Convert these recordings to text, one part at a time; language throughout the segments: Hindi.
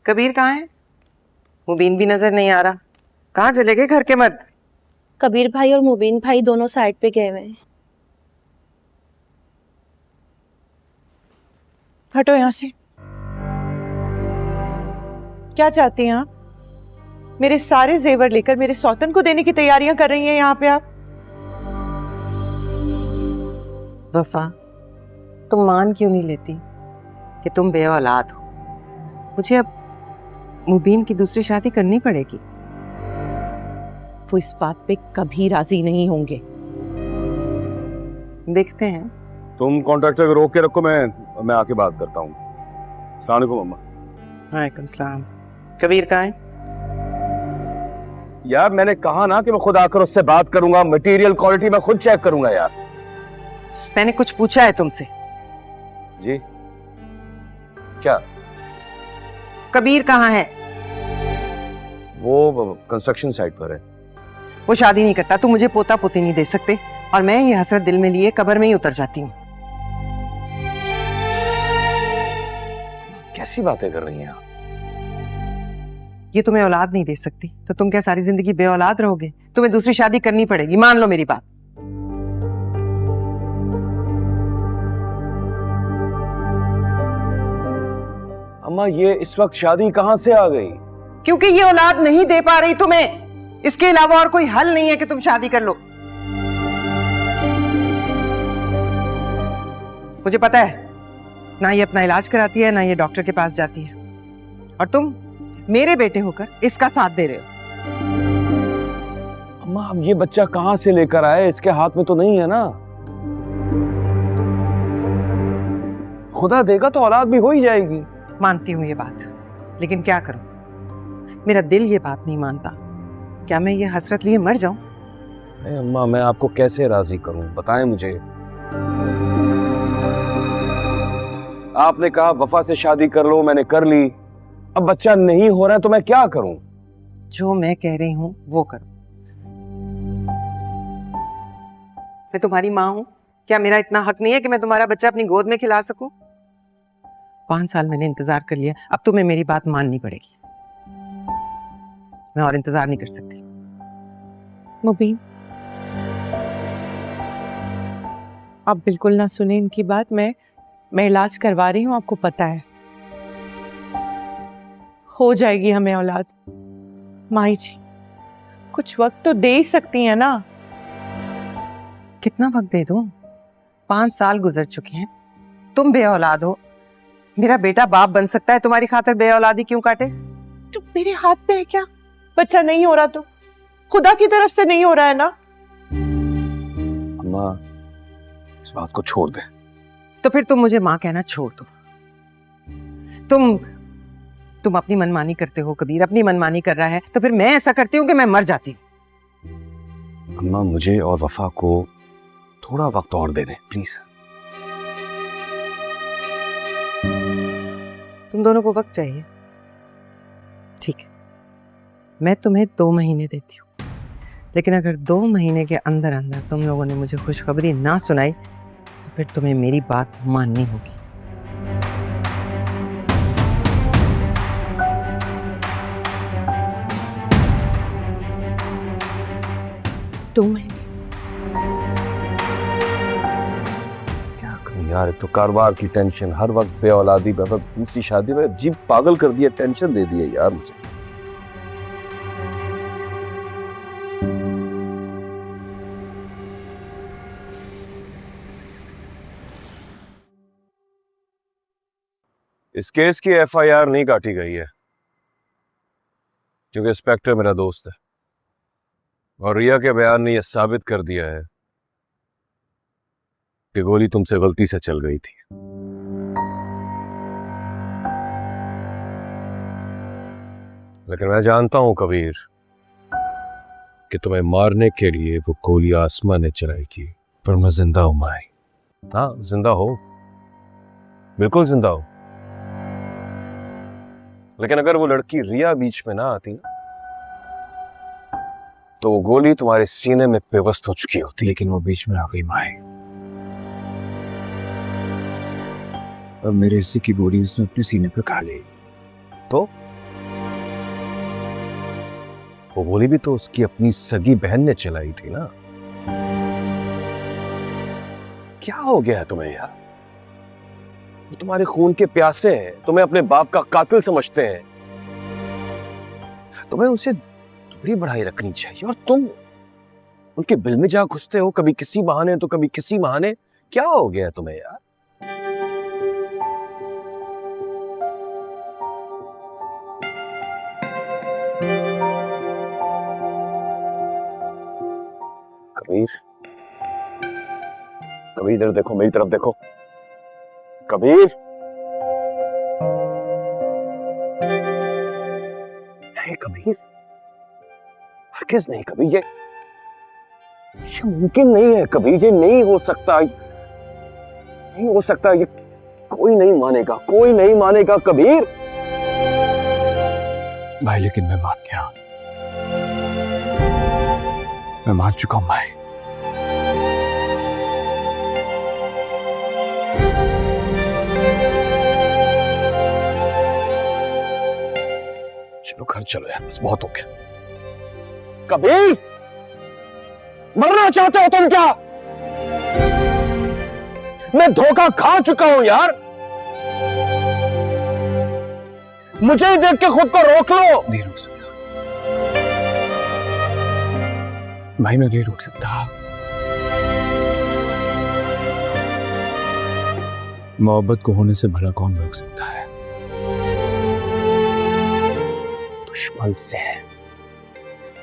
कबीर कहाँ है? मुबीन भी नजर नहीं आ रहा। कहाँ चले गए घर के मर्द? कबीर भाई और मुबीन भाई दोनों साइड पे गए हुए हैं। हटो यहाँ से। क्या चाहती हैं आप? मेरे सारे जेवर लेकर मेरे सौतन को देने की तैयारियां कर रही हैं यहाँ पे आप? वफा, तुम मान क्यों नहीं लेती कि तुम बे औलाद हो? मुझे अब मुबीन की दूसरी शादी करनी पड़ेगी। वो इस बात पे कभी राजी नहीं होंगे। देखते हैं। तुम कॉन्ट्रैक्टर को रोक के रखो, मैं आके बात करता हूँ। अस्सलाम वालेकुम अम्मा। वालेकुम सलाम। कबीर कहाँ है? यार मैंने कहा ना कि मैं खुद आकर उससे बात करूंगा, मटेरियल क्वालिटी मैं खुद चेक करूंगा। यार मैंने कुछ पूछा है तुमसे। जी क्या? कबीर कहाँ है? वो कंस्ट्रक्शन साइट पर है। वो शादी नहीं करता। तुम मुझे पोता पोती नहीं दे सकते और मैं ये हसरत दिल में लिए कब्र में ही उतर जाती हूँ। कैसी बातें कर रही हैं आप? ये तुम्हें औलाद नहीं दे सकती तो तुम क्या सारी जिंदगी बे औलाद रहोगे? तुम्हें दूसरी शादी करनी पड़ेगी, मान लो मेरी बात। अम्मा ये इस वक्त शादी कहां से आ गई? क्योंकि ये औलाद नहीं दे पा रही तुम्हें। इसके अलावा और कोई हल नहीं है कि तुम शादी कर लो। मुझे पता है ना ये अपना इलाज कराती है ना ये डॉक्टर के पास जाती है, और तुम मेरे बेटे होकर इसका साथ दे रहे हो। अम्मा अब ये बच्चा कहां से लेकर आए? इसके हाथ में तो नहीं है ना। खुदा देगा तो औलाद भी हो ही जाएगी। मानती हूं ये बात, लेकिन क्या करूं, मेरा दिल ये बात नहीं मानता। क्या मैं ये हसरत लिए मर जाऊं? अम्मा मैं आपको कैसे राजी करूं, बताएं मुझे। आपने कहा वफा से शादी कर लो, मैंने कर ली। अब बच्चा नहीं हो रहा है तो मैं क्या करूं? जो मैं कह रही हूं वो करो। मैं तुम्हारी माँ हूं। क्या मेरा इतना हक नहीं है कि मैं तुम्हारा बच्चा अपनी गोद में खिला सकूं? 5 साल मैंने इंतजार कर लिया, अब तुम्हें मेरी बात माननी पड़ेगी। मैं और इंतजार नहीं कर सकती। मुबीन, आप बिल्कुल ना सुने इनकी बात। मैं इलाज करवा रही हूँ, आपको पता है। हो जाएगी हमें औलाद। माई जी कुछ वक्त तो दे ही सकती हैं ना। कितना वक्त दे दूं? 5 साल गुजर चुके हैं। तुम बे औलाद हो। मेरा बेटा बाप बन सकता है, तुम्हारी खातिर बे औलादी क्यों काटे? तो मेरे हाथ पे है क्या? बच्चा नहीं हो रहा तो खुदा की तरफ से नहीं हो रहा है ना। अम्मा इस बात को छोड़ दे। तो फिर तुम मुझे माँ कहना छोड़ दो। तुम अपनी मनमानी करते हो। कबीर अपनी मनमानी कर रहा है तो फिर मैं ऐसा करती हूँ कि मैं मर जाती हूँ। अम्मा मुझे और वफा को थोड़ा वक्त और दे दें प्लीज। तुम दोनों को वक्त चाहिए, ठीक है। मैं तुम्हें 2 महीने देती हूँ, लेकिन अगर 2 महीने के अंदर अंदर तुम लोगों ने मुझे खुशखबरी ना सुनाई तो फिर तुम्हें मेरी बात माननी होगी। क्या करूं यार, एक तो कारोबार की टेंशन, हर वक्त बे औलादी, दूसरी शादी में अजीब पागल कर दिया, टेंशन दे दिया यार मुझे। इस केस की एफआईआर नहीं काटी गई है क्योंकि इंस्पेक्टर मेरा दोस्त है और रिया के बयान ने यह साबित कर दिया है कि गोली तुमसे गलती से चल गई थी। लेकिन मैं जानता हूं कबीर कि तुम्हें मारने के लिए वो गोली आसमां ने चलाई थी, पर मैं जिंदा हूं माई। हाँ जिंदा हो, बिल्कुल जिंदा हो। लेकिन अगर वो लड़की रिया बीच में ना आती ना तो वो गोली तुम्हारे सीने में पेवस्त हो चुकी होती। लेकिन वो बीच में आ गई माए। अब मेरे हिस्से की गोली उसने अपने सीने पे खा ली। तो वो गोली भी तो उसकी अपनी सगी बहन ने चलाई थी ना। क्या हो गया है तुम्हें यार? वो तुम्हारे खून के प्यासे हैं, तुम्हें अपने बाप का कातिल समझते हैं। तुम्हें उनसे दूरी बढ़ाई रखनी चाहिए और तुम उनके बिल में जा घुसते हो, कभी किसी बहाने तो कभी किसी बहाने। क्या हो गया तुम्हें यार? कबीर, कबीर इधर देखो, मेरी तरफ देखो। कबीर, नहीं कबीर, हरगिज़ नहीं कबीर, ये मुमकिन नहीं है कबीर, ये नहीं हो सकता, नहीं हो सकता, ये कोई नहीं मानेगा, कोई नहीं मानेगा कबीर। भाई लेकिन मैं मान गया, मैं मान चुका हूं भाई। चलो घर चलो यार, बस बहुत हो गया। कबीर, मरना चाहते हो तुम क्या? मैं धोखा खा चुका हूं यार, मुझे ही देख के खुद को रोक लो। नहीं रोक सकता भाई, मैं नहीं रोक सकता। मोहब्बत को होने से भला कौन रोक सकता है?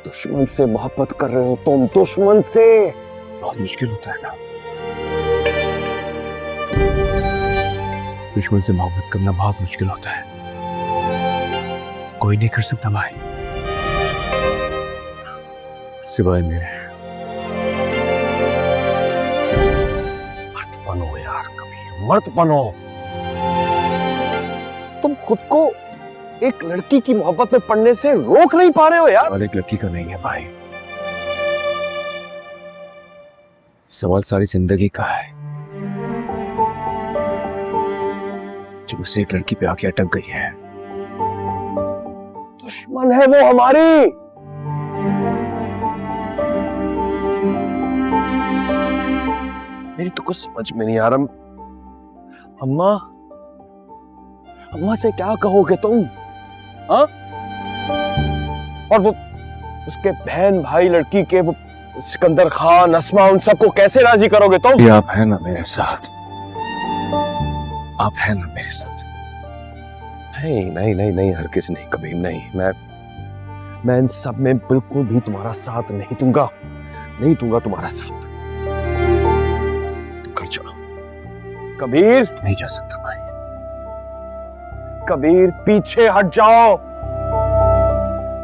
दुश्मन से मोहब्बत कर रहे हो तुम, दुश्मन से। बहुत मुश्किल होता है ना दुश्मन से मोहब्बत करना, बहुत मुश्किल होता है। कोई नहीं कर सकता भाई सिवाय मेरे। मर्द बनो यार कबीर, मर्द बनो। तुम खुद को एक लड़की की मोहब्बत में पड़ने से रोक नहीं पा रहे हो यार। और एक लड़की का नहीं है भाई, सवाल सारी जिंदगी का है। जब उसे एक लड़की पे आके अटक गई है। दुश्मन है वो हमारी। मेरी तो कुछ समझ में नहीं आ रहा। अम्मा, अम्मा से क्या कहोगे तुम? हाँ? और वो उसके बहन भाई लड़की के वो सिकंदर खान, अस्मा, उन सबको कैसे राजी करोगे तुम? ये आप है ना मेरे साथ, आप है ना मेरे साथ। नहीं नहीं नहीं नहीं, हरगिज़ नहीं कभी नहीं। मैं इन सब में बिल्कुल भी तुम्हारा साथ नहीं दूंगा, नहीं दूंगा तुम्हारा साथ। तुम घर चलो। कबीर, नहीं जा सकता भाई। कबीर पीछे हट जाओ,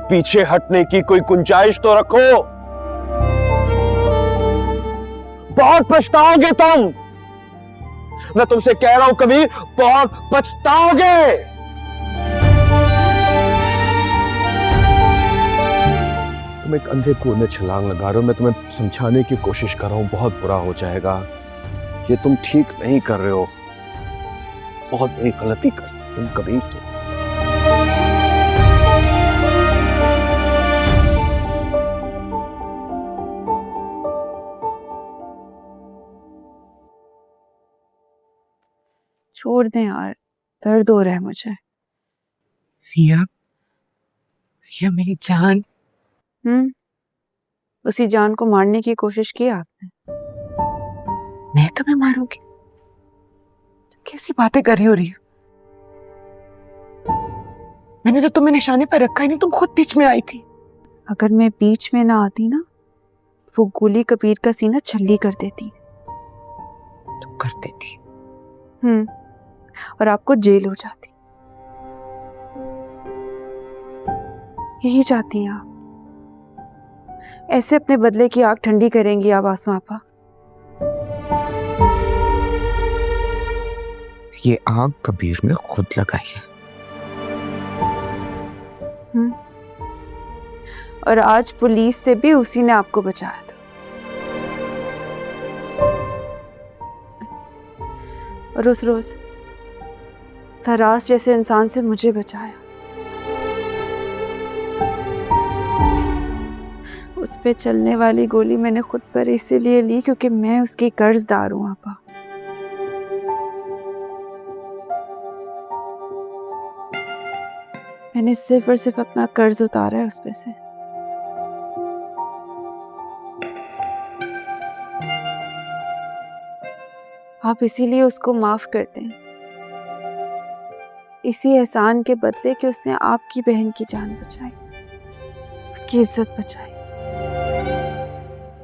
पीछे हटने की कोई गुंजाइश तो रखो। बहुत पछताओगे तुम, मैं तुमसे कह रहा हूं कबीर, बहुत पछताओगे। तुम एक अंधे कुएं में छलांग लगा रहे हो। मैं तुम्हें समझाने की कोशिश कर रहा हूं, बहुत बुरा हो जाएगा। ये तुम ठीक नहीं कर रहे हो, बहुत बड़ी गलती कर तुम कबीर। तुम छोड़ दें यार, दर्द हो रहा है मुझे। सिया, सिया मेरी जान। उसी जान को मारने की कोशिश की आपने। मैं तुम्हें मारूंगी? कैसी बातें कर रही हो रिया? मैंने तो तुम्हें निशाने पर रखा ही नहीं, तुम खुद बीच में आई थी। अगर मैं बीच में ना आती ना, वो गोली कबीर का सीना छल्ली कर देती। तुम कर देती। और आपको जेल हो जाती। यही चाहती हैं आप? ऐसे अपने बदले की आग ठंडी करेंगी आप आसमा आपा? ये आग कबीर ने खुद लगाई है। और आज पुलिस से भी उसी ने आपको बचाया था। और उस रोज फराज जैसे इंसान से मुझे बचाया। उस पे चलने वाली गोली मैंने खुद पर इसीलिए ली क्योंकि मैं उसकी कर्जदार हूँ आपा। मैंने सिर्फ और सिर्फ अपना कर्ज उतारा है उस पे से। आप इसीलिए उसको माफ करते हैं, इसी एहसान के बदले कि उसने आपकी बहन की जान बचाई, उसकी इज्जत बचाई।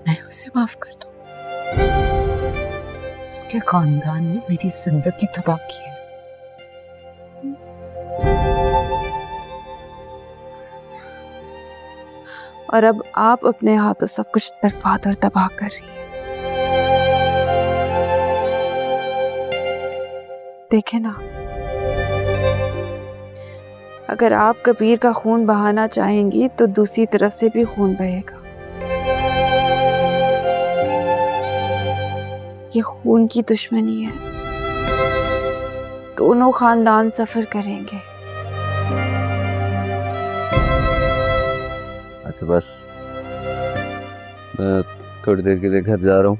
मैं उसे माफ कर दूं? उसके खानदान ने मेरी जिंदगी तबाह की है। और अब आप अपने हाथों सब कुछ बर्बाद और तबाह कर रही हैं। देखें ना, अगर आप कबीर का खून बहाना चाहेंगी तो दूसरी तरफ से भी खून बहेगा। ये खून की दुश्मनी है, दोनों खानदान सफर करेंगे। अच्छा बस, मैं थोड़ी देर के लिए घर जा रहा हूँ।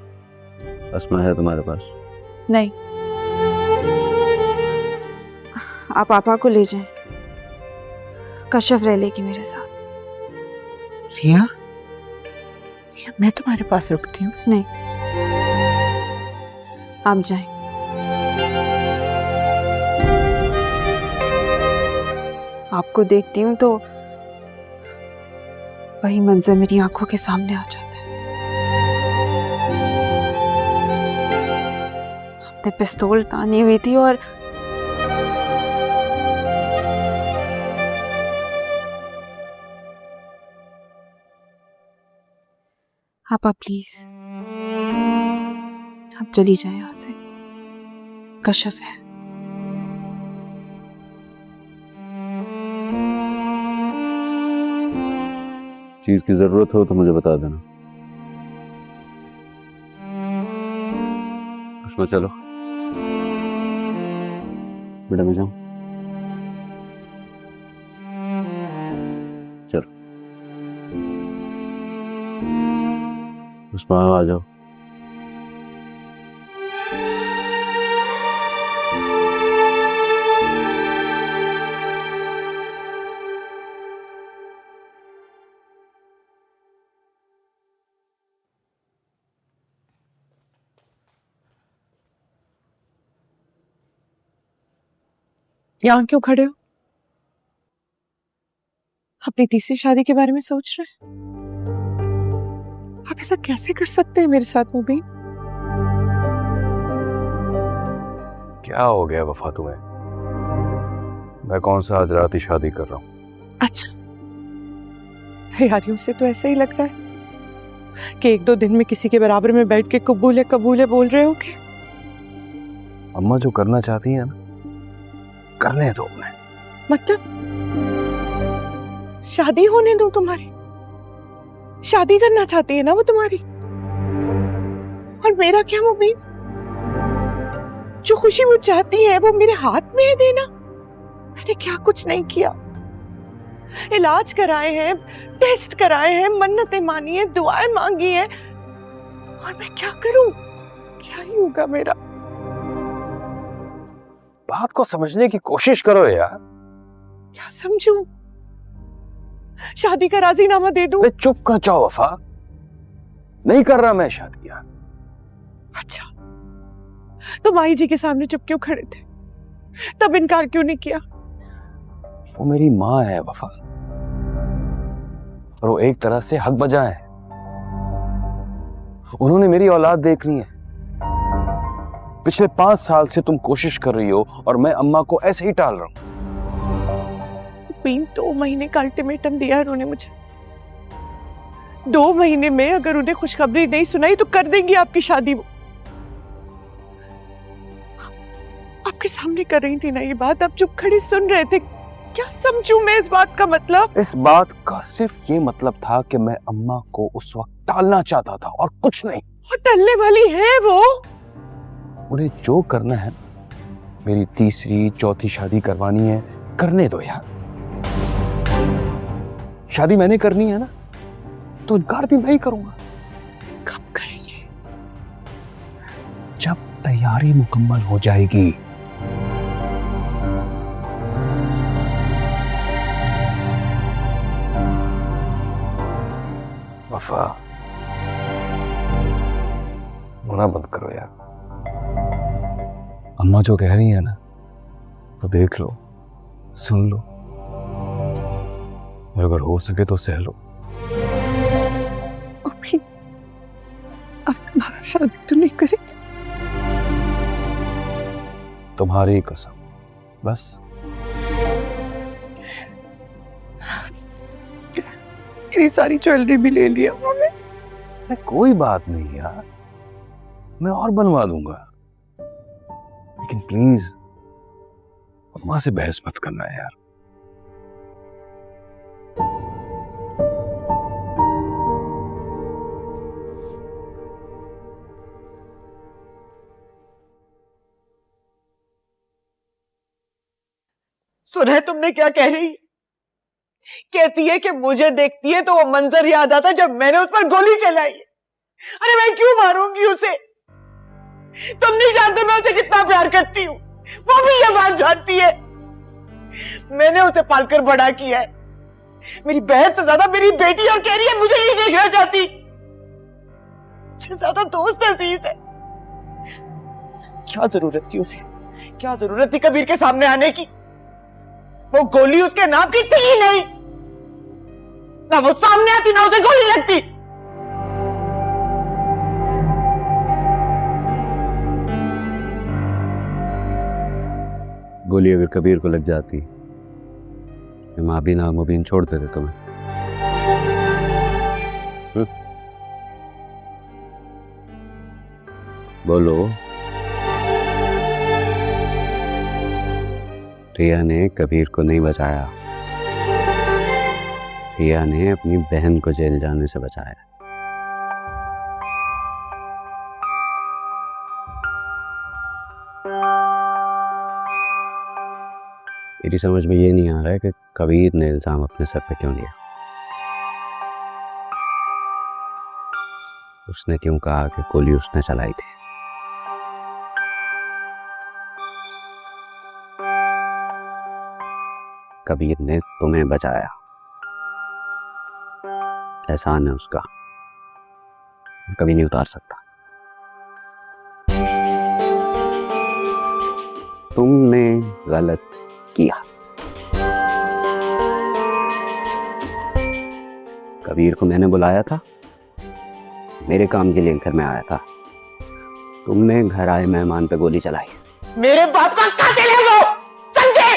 अस्मा है तुम्हारे पास? नहीं, आप पापा को ले जाएं, कश्यप रह लेगी मेरे साथ। रिया, रिया मैं तुम्हारे पास रुकती हूँ। नहीं, आप जाएं। आपको देखती हूँ तो वही मंजर मेरी आंखों के सामने आ जाता है। आपने पिस्तौल तानी हुई थी और आपा प्लीज आप चली जाए यहाँ से, कश्यप है। चीज की जरूरत हो तो मुझे बता देना। उसमें चलो बेटा, मैं जाऊं? चलो उसमें आ जाओ। यहाँ क्यों खड़े हो? अपनी तीसरी शादी के बारे में सोच रहे हैं? आप ऐसा कैसे कर सकते हैं मेरे साथ मुबीन? क्या हो गया वफा तुम्हें? मैं कौन सा आज रात ही शादी कर रहा हूँ? अच्छा, तैयारियों से तो ऐसा ही लग रहा है कि एक दो दिन में किसी के बराबर में बैठ के कबूले कबूले बोल रहे हो कि अम्मा जो करना चाहती है ना, करने दो उन्हें। मतलब शादी होने दो तुम्हारी? शादी करना चाहती है ना वो तुम्हारी? और मेरा क्या मुबीन? जो खुशी वो चाहती है वो मेरे हाथ में है देना? मैंने क्या कुछ नहीं किया। इलाज कराए हैं, टेस्ट कराए हैं, मन्नतें मानी है, दुआएं मांगी हैं, और मैं क्या करूं? क्या ही होगा मेरा? बात को समझने की कोशिश करो यार। क्या समझूं? शादी का राजीनामा दे दूं? चुप कर जाओ वफा, नहीं कर रहा मैं शादी यार। अच्छा, तो माई जी के सामने चुप क्यों खड़े थे? तब इनकार क्यों नहीं किया? वो मेरी माँ है वफा, और वो एक तरह से हक बजा है। उन्होंने मेरी औलाद देखनी है। पिछले 5 साल से तुम कोशिश कर रही हो और मैं अम्मा को ऐसे ही टाल रहा हूं। 2 महीने का अल्टीमेटम दिया है उन्होंने मुझे। 2 महीने में अगर उन्हें खुशखबरी नहीं सुनाई तो कर देंगी आपकी शादी। वो आपके सामने कर रही थी ना ये बात, आप चुप खड़ी सुन रहे थे। क्या समझूं मैं इस बात का मतलब? इस बात का सिर्फ ये मतलब था कि मैं अम्मा को उस वक्त टालना चाहता था और कुछ नहीं। और टलने वाली है वो? उन्हें जो करना है, मेरी तीसरी चौथी शादी करवानी है, करने दो यार। शादी मैंने करनी है ना, तो इनकार भी मैं ही करूंगा। कब करेंगे? जब तैयारी मुकम्मल हो जाएगी। वफा, रोना बंद करो यार। अम्मा जो कह रही है ना, वो देख लो, सुन लो, और अगर हो सके तो सह लो। अभी अब तुम्हारा शादी तो नहीं करेंगे? तुम्हारी कसम, बस। मेरी सारी ज्वेलरी भी ले लिया उन्होंने। अरे कोई बात नहीं यार, मैं और बनवा दूंगा, लेकिन प्लीज अम्मा से बहस मत करना यार। सुना है तुमने क्या कह रही है? कहती है कि मुझे देखती है तो वो मंजर याद आता जब मैंने उस पर गोली चलाई है। अरे मैं क्यों मारूंगी उसे? तुम नहीं जानते मैं उसे कितना प्यार करती हूँ, वो भी ये बात जानती है। मैंने उसे पालकर बड़ा किया है, मेरी बहन से ज्यादा मेरी बेटी, और कह रही है मुझे नहीं देखना चाहती। मुझसे ज्यादा दोस्त अजीज है। क्या जरूरत थी उसे, क्या जरूरत थी कबीर के सामने आने की? वो गोली उसके नाम की थी ही नहीं, ना वो सामने आती ना उसे गोली लगती। गोली अगर कबीर को लग जाती, माँ भी ना मुबीन छोड़ देते तुम्हें। बोलो। रिया ने कबीर को नहीं बचाया, रिया ने अपनी बहन को जेल जाने से बचाया। मेरी समझ में ये नहीं आ रहा है कि कबीर ने इल्जाम अपने सर पे क्यों लिया। उसने क्यों कहा कि गोली उसने चलाई थी? कबीर ने तुम्हें बचाया, एहसान है उसका, कभी नहीं उतार सकता। तुमने गलत किया। कबीर को मैंने बुलाया था, मेरे काम के लिए घर में आया था। तुमने घर आए मेहमान पे गोली चलाई। मेरे बाप का कातिल है वो, समझे?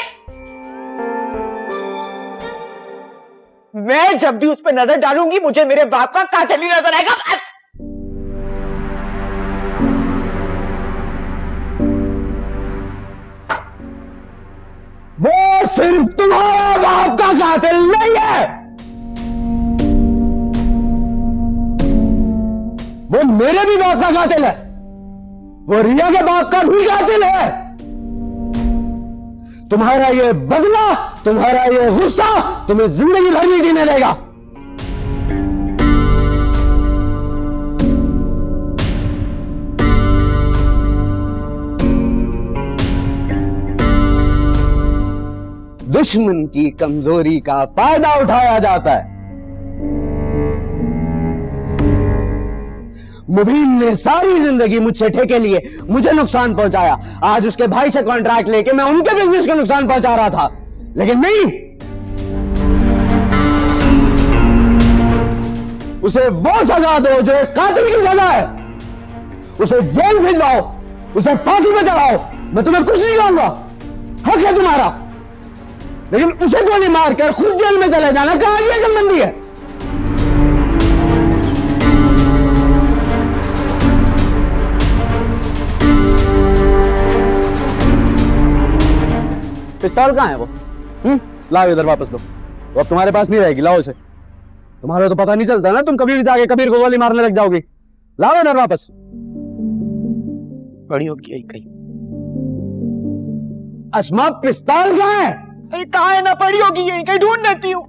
मैं जब भी उस पर नजर डालूंगी मुझे मेरे बाप का कातिल ही नजर आएगा, बस। वो सिर्फ तुम्हारा बाप का कातिल नहीं है, वो मेरे भी बाप का कातिल है, वो रिया के बाप का भी कातिल है। तुम्हारा ये बदला, तुम्हारा ये गुस्सा तुम्हें जिंदगी भर नहीं जीने देगा। दुश्मन की कमजोरी का फायदा उठाया जाता है। मुबीन ने सारी जिंदगी मुझसे ठेके लिए मुझे नुकसान पहुंचाया। आज उसके भाई से कॉन्ट्रैक्ट लेके मैं उनके बिजनेस को नुकसान पहुंचा रहा था, लेकिन नहीं, उसे वो सजा दो जो एक कातिल की सजा है। उसे जेल भिजवाओ, उसे फांसी पे चढ़ाओ, मैं तुम्हें कुछ नहीं कहूंगा, हक है तुम्हारा, लेकिन उसे गोली मारकर खुद जेल में चले जाना कहां की अकलमंदी है? पिस्तौल कहां है वो? लाओ इधर वापस दो, वो अब तुम्हारे पास नहीं रहेगी, लाओ इसे। तुम्हारा तो पता नहीं चलता ना, तुम कभी भी जाके कबीर को गोली मारने लग जाओगी। लाओ इधर वापस। बड़ी होगी यही कहीं। अस्मा, पिस्तौल कहां है? अरे कहाँ है ना, पड़ी होगी यही कहीं, ढूंढ देती हूँ।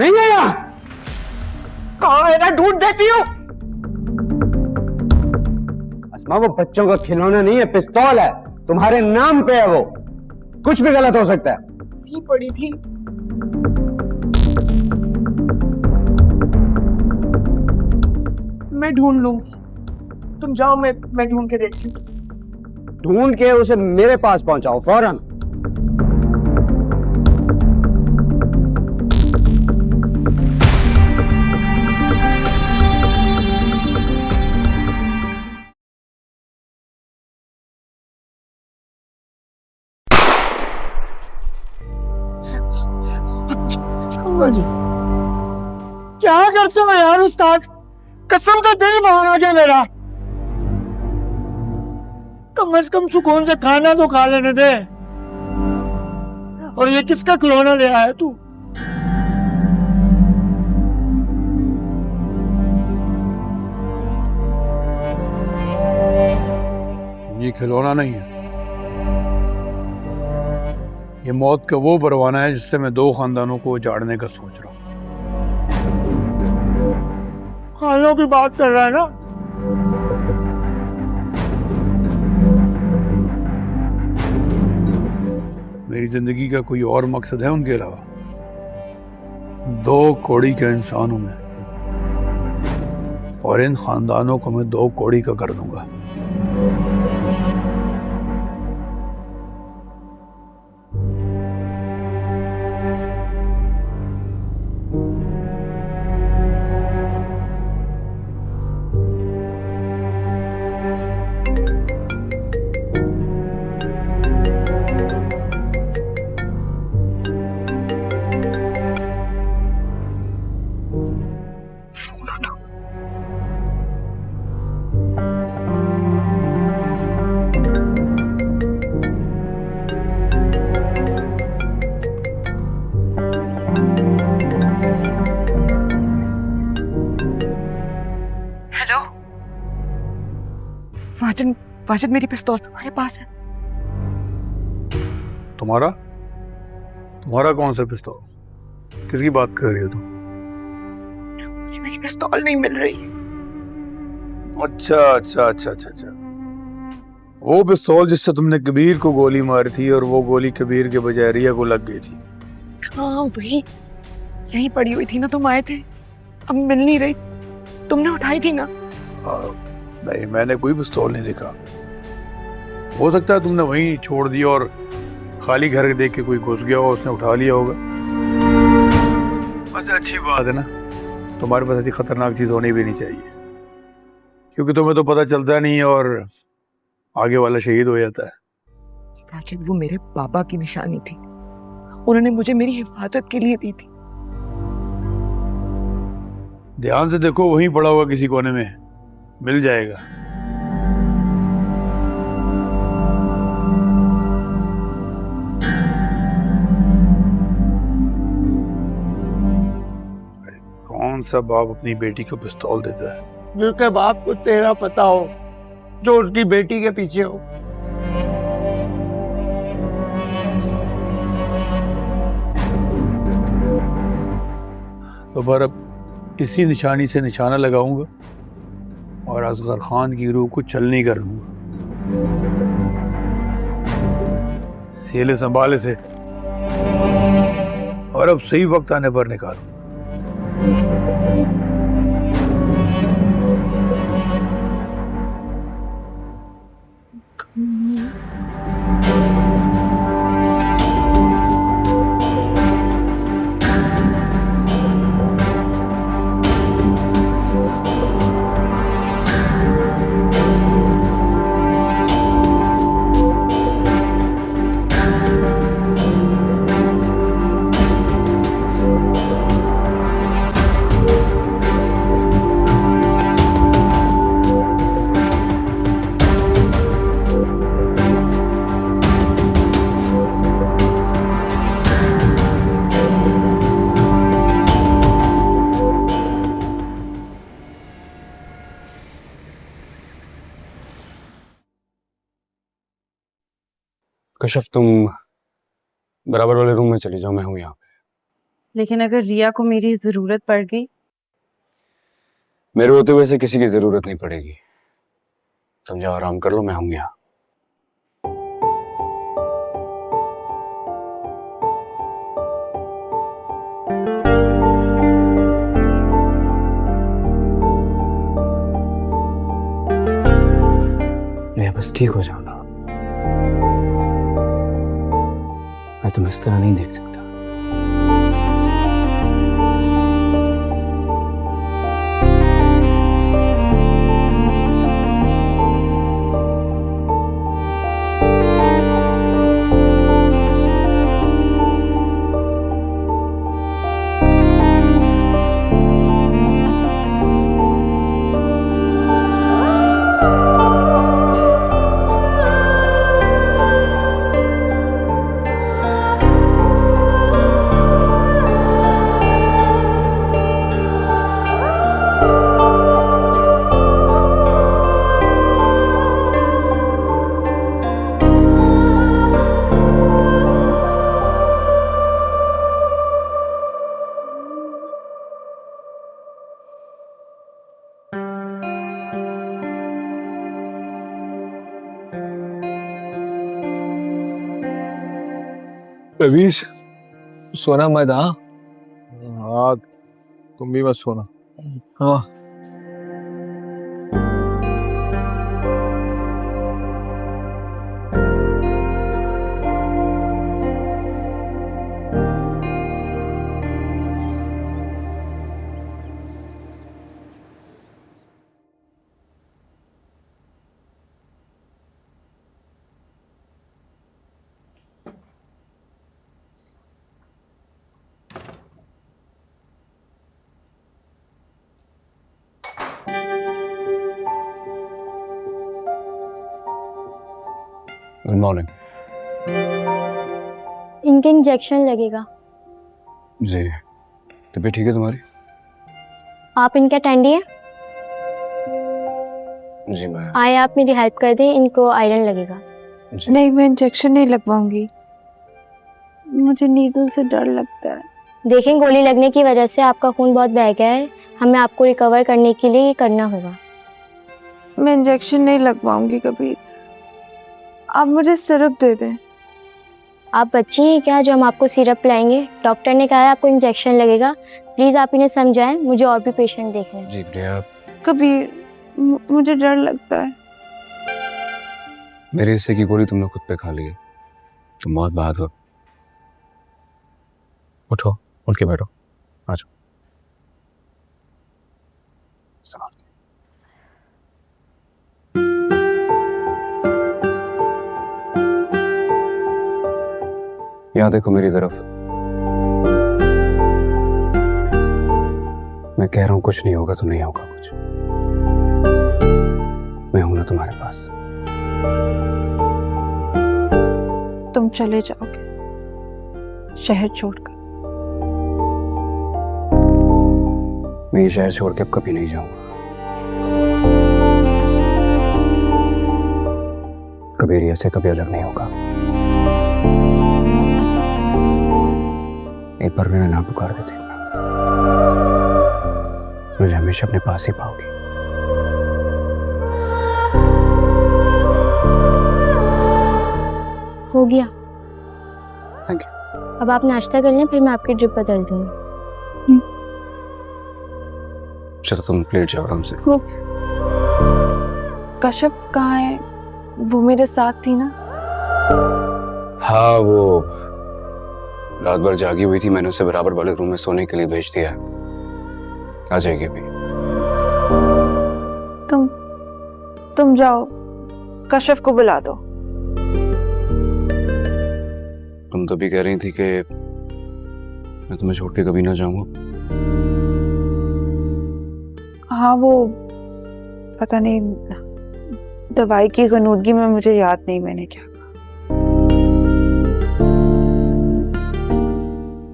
नहीं है यहाँ। कहाँ है ना, ढूंढ देती हूँ। अस्मा वो बच्चों का खिलौना नहीं है, पिस्तौल है, तुम्हारे नाम पे है वो। कुछ भी गलत हो सकता है। ही पड़ी थी। मैं ढूंढ लूंगी, तुम जाओ, मैं ढूंढ के देखती हूँ। ढूंढ के उसे मेरे पास पहुंचाओ फौरन। क्या करते हो यार उस्ताद, कसम का दिल मार आ गया मेरा। कम से कम सुकून से खाना तो खा लेने दे। और ये किसका खिलौना ले आया तू? ये खिलौना नहीं है, ये मौत का वो परवाना है जिससे मैं 2 खानदानों को उजाड़ने का सोच रहा हूं। खानों की बात कर रहा है ना? मेरी जिंदगी का कोई और मकसद है उनके अलावा? 2 कौड़ी के इंसान हूं मैं, और इन खानदानों को मैं 2 कौड़ी का कर दूंगा। हेलो वाजन, वाजन मेरी पिस्तौल तुम्हारे पास है? तुम्हारा तुम्हारा कौन सा पिस्तौल? किसकी बात कर रही हो तुम? मुझे मेरी पिस्तौल नहीं मिल रही। अच्छा अच्छा अच्छा अच्छा अच्छा, वो पिस्तौल जिससे तुमने कबीर को गोली मारी थी और वो गोली कबीर के बजाय रिया को लग गई थी। हाँ वही, यहीं पड़ी हुई थी ना, तुम आए थे, अब मिल नहीं रही। तुमने उठाई थी ना? नहीं, मैंने कोई पिस्तौल नहीं देखा। हो सकता है तुमने वहीं छोड़ दिया और खाली घर देख के कोई घुस गया हो, उसने उठा लिया होगा। वैसे अच्छी बात है ना, तुम्हारे पास ऐसी खतरनाक चीज होनी भी नहीं चाहिए, क्योंकि तुम्हें तो पता चलता नहीं है और आगे वाला शहीद हो जाता है। राशिद, वो मेरे पापा की निशानी थी, उन्होंने मुझे मेरी हिफाजत के लिए दी थी। ध्यान से देखो, वहीं पड़ा हुआ किसी कोने में मिल जाएगा। कौन सा बाप अपनी बेटी को पिस्तौल देता है? जिसके बाप को तेरा पता हो, जो उसकी बेटी के पीछे हो। तो पर अब इसी निशानी से निशाना लगाऊंगा और असगर खान की रूह को छलनी कर दूंगा। ये ले, संभाले से, और अब सही वक्त आने पर निकालूंगा। कशफ, तुम बराबर वाले रूम में चले जाओ, मैं हूं यहाँ पे। लेकिन अगर रिया को मेरी जरूरत पड़ गई? मेरे होते हुए से किसी की जरूरत नहीं पड़ेगी। तुम जाओ आराम कर लो, मैं हूं यहाँ। मैं बस ठीक हो जाना। मैं तुम्हें इस तरह नहीं देख सकता। रवीश, सोना मत। हाँ, तुम भी मत सोना। हाँ। Good morning. इनके इंजेक्शन लगेगा। जी, तबीयत ठीक है तुम्हारी? आप इनके अटेंडी हैं? जी मैं। आए आप मेरी हेल्प कर दें, इनको आयरन लगेगा। जी। नहीं, मैं इंजेक्शन नहीं लगवाऊंगी, मुझे नीडल से डर लगता है। देखें, गोली लगने की वजह से आपका खून बहुत बह गया है, हमें आपको रिकवर करने के लिए ये करना होगा। मैं इंजेक्शन नहीं लगवाऊंगी कभी, आप मुझे सिरप दे दें। आप बच्ची हैं क्या जो हम आपको सिरप पिलाएंगे? डॉक्टर ने कहा है आपको इंजेक्शन लगेगा, प्लीज़ आप इन्हें समझाएं, मुझे और भी पेशेंट देखने हैं। जी प्रिया, कभी मुझे डर लगता है। मेरे हिस्से की गोली तुमने खुद पे खा ली है, तुम बहुत बहादुर। उठो, उठ के बैठो, आ जाओ। संभाल के। यहाँ देखो मेरी तरफ। मैं कह रहा हूं कुछ नहीं होगा तो नहीं होगा कुछ। मैं हूं ना तुम्हारे पास। तुम चले जाओगे शहर छोड़कर? मैं ये शहर छोड़ के अब कभी नहीं जाऊंगा। कभी रिया से कभी अलग नहीं होगा। एक बार मेरा नाम पुकार के देखना, मुझे हमेशा अपने पास ही पाओगी। हो गया। Thank you. अब आप नाश्ता कर लें, फिर मैं आपकी ड्रिप बदल दूंगी। चलो तुम लेट जाओ आराम से। कश्यप कहाँ है? वो मेरे साथ थी ना। हाँ, वो रात भर जागी हुई थी, मैंने उसे बराबर वाले रूम में सोने के लिए भेज दिया। आ जाएगी अभी। तुम जाओ, कश्यप को बुला दो। तुम तो भी कह रही थी कि मैं तुम्हें छोड़ के कभी ना जाऊंगा। हाँ, वो पता नहीं, दवाई की गनूदगी में मुझे याद नहीं मैंने क्या कहा।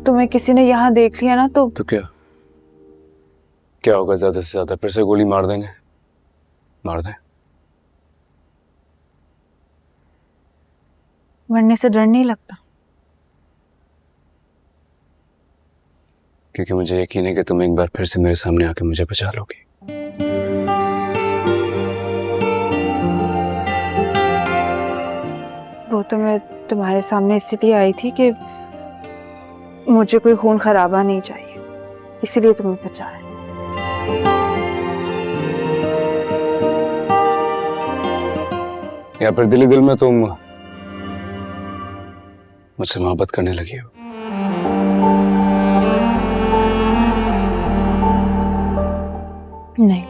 तुम्हें किसी ने यहाँ देख लिया ना तो क्या होगा? ज्यादा से ज्यादा फिर से गोली मार देंगे। मार दें। मरने से डर नहीं लगता? क्योंकि मुझे यकीन है कि तुम एक बार फिर से मेरे सामने आके मुझे बचा लोगी। वो तो मैं तुम्हारे सामने इसलिए आई थी कि मुझे कोई खून खराबा नहीं चाहिए, इसीलिए तुम्हें बचाया। या फिर दिल दिल में तुम मुझसे मोहब्बत करने लगी हो? नहीं,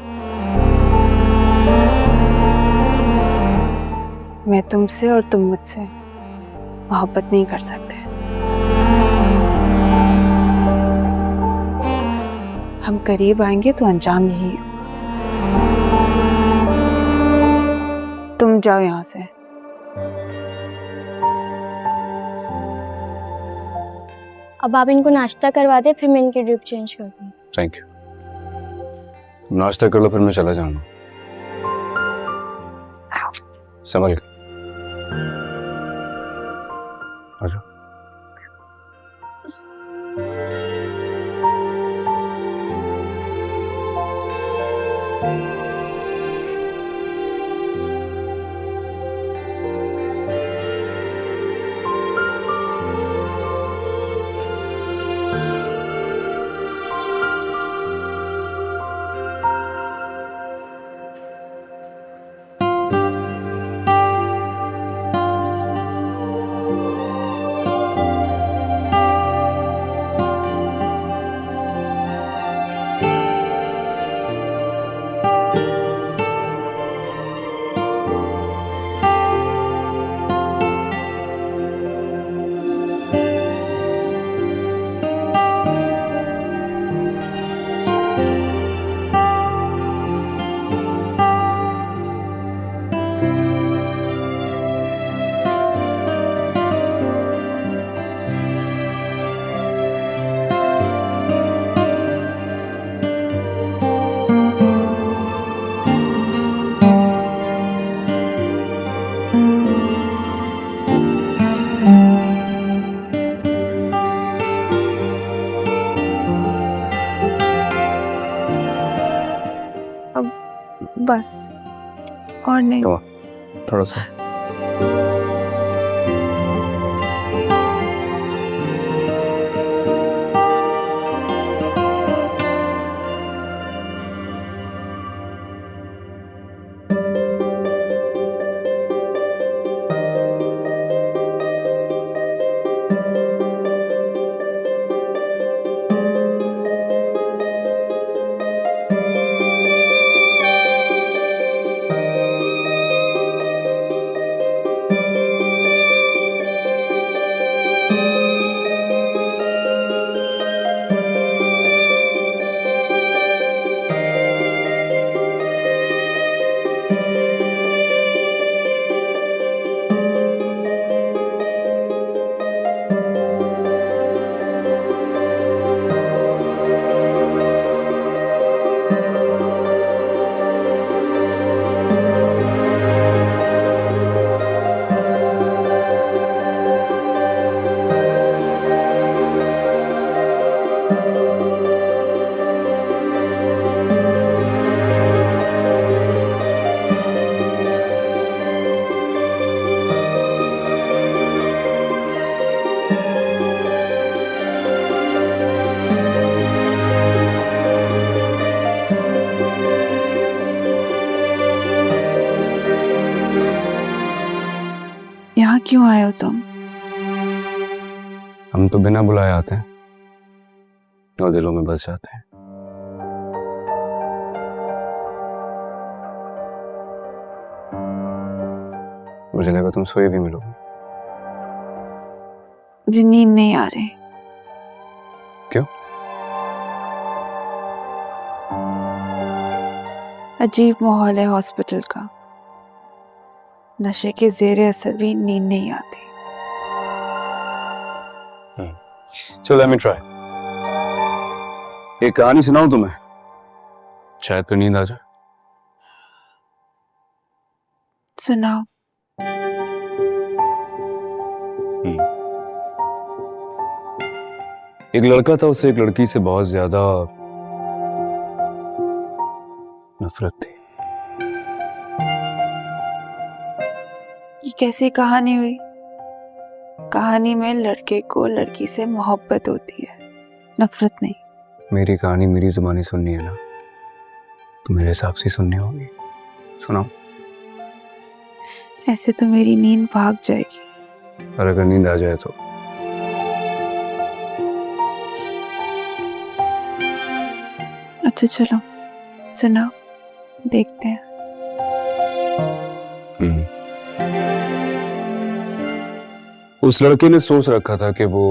मैं तुमसे और तुम मुझसे मोहब्बत नहीं कर सकते। हम करीब आएंगे तो अंजाम यही है। तुम जाओ यहाँ से। अब आप इनको नाश्ता करवा दे, फिर मैं इनकी ड्रिप चेंज कर दूँ। Thank you. नाश्ता कर लो, फिर मैं चला जाऊंगा। संभल के। आ जाओ। बस और नहीं। थोड़ा सा। यहाँ क्यों आए हो तुम? हम तो बिना बुलाए आते हैं और दिलों में बस जाते हैं। मुझे लगा तुम सोए भी मिलोगे। मुझे नींद नहीं आ रही। क्यों? अजीब माहौल है हॉस्पिटल का। नशे के जेरे असर भी नींद नहीं आती। चलो लेट मी ट्राई। एक कहानी सुनाऊं तुम्हें, शायद फिर नींद आ जाए। सुनाओ। एक लड़का था, उससे एक लड़की से बहुत ज्यादा नफरत थी। ये कैसी कहानी हुई? कहानी में लड़के को लड़की से मोहब्बत होती है, नफरत नहीं। मेरी कहानी मेरी जुबानी सुननी है ना, तो मेरे हिसाब से सुननी होगी। सुनाओ। ऐसे तो मेरी नींद भाग जाएगी। और अगर नींद आ जाए तो? अच्छा चलो सुनाओ, देखते हैं। उस लड़के ने सोच रखा था कि वो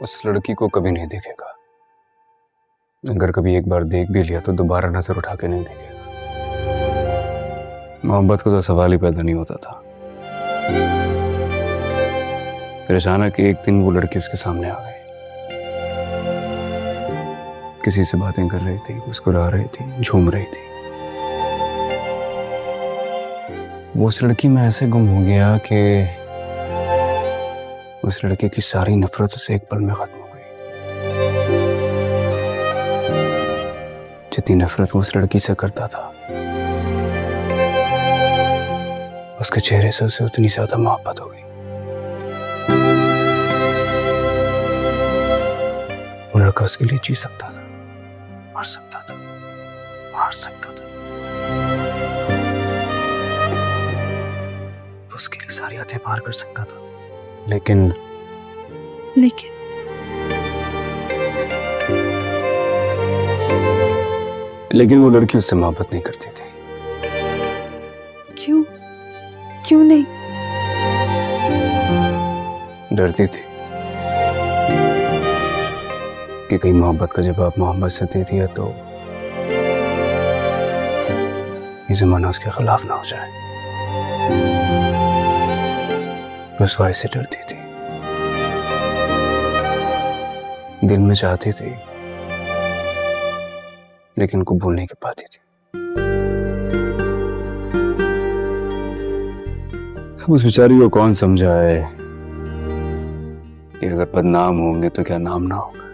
उस लड़की को कभी नहीं देखेगा। अगर कभी एक बार देख भी लिया तो दोबारा नजर उठा के नहीं देखेगा। मोहब्बत का तो सवाल ही पैदा नहीं होता था। फिर अचानक एक दिन वो लड़की उसके सामने आ गई। किसी से बातें कर रही थी, मुस्कुरा रही थी, झूम रही थी। वो उस लड़की में ऐसे गुम हो गया कि उस लड़के की सारी नफरत उसे एक पल में खत्म हो गई। जितनी नफरत वो उस लड़की से करता था, उसके चेहरे से उसे उतनी ज्यादा मोहब्बत हो गई। वो लड़का उसके लिए जी सकता था, मर सकता था, मार सकता था। उसके लिए सारी हदें पार कर सकता था। लेकिन वो लड़की उससे मोहब्बत नहीं करती थी। क्यों नहीं? डरती थी कि कहीं मोहब्बत का जवाब मोहब्बत से दे दिया तो ये जमाना उसके खिलाफ ना हो जाए। रुसवाई से डरती थी। दिल में चाहती थी लेकिन को भूल नहीं पाती थी। अब उस बेचारी को कौन समझाए कि अगर बदनाम होंगे तो क्या नाम ना होगा।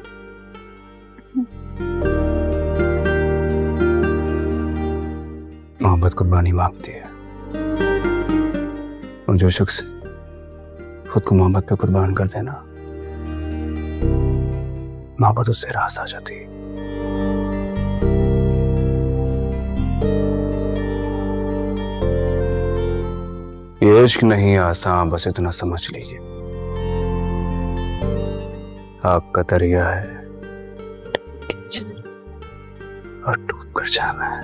मोहब्बत कुर्बानी मांगती है, और जो शख्स खुद को मोहब्बत पे कुर्बान कर देना, मोहब्बत उससे रास आ जाती है। ये इश्क नहीं आसान, बस इतना समझ लीजिए। आग का दरिया है और डूब कर जाना है।